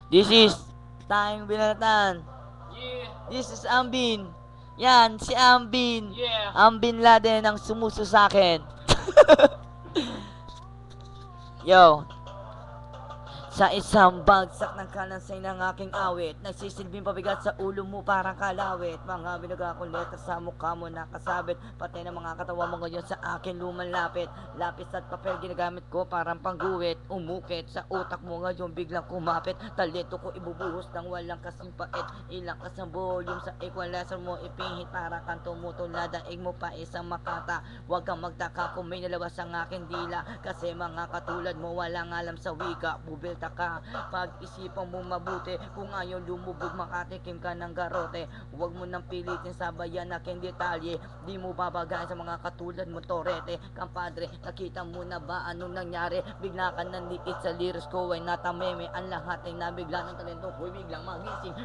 This is Tayong Binalatan. Yeah, This is Ambin. Yan, si Ambin. yeah. Ambin Laden ang sumuso sa akin. Yo, sa isang bagsak ng kalansay ng aking awit, nagsisilbing pabigat sa ulo mo parang kalawit. Mga binuga kong letra sa mukha mo nakasabit, pati ng mga katawa mo ngayon sa akin lumalapit. Lapis at papel ginagamit ko parang pangguwit, umukit sa utak mo ngayon biglang kumapit. Talento ko ibubuhos ng walang kasing pait, ilakas ang volume sa equalizer mo ipihit para kang tumutulad. Daig mo pa isang makata, huwag kang magtaka kung may nalabas ang aking dila, kasi mga katulad mo walang alam sa wika. Bubilta ka, pag-isipan mo mabuti, kung ayaw lumubog makatikim ka ng garote. Huwag mo nang pilitin sabayan aking detalye, di mo babagay sa mga katulad mo torete. Kampadre, nakita mo na ba anong nangyari? Bigla ka nanliit sa lyrics ko ay natameme, ang lahat ay nabigla ng talento ko'y biglang magising.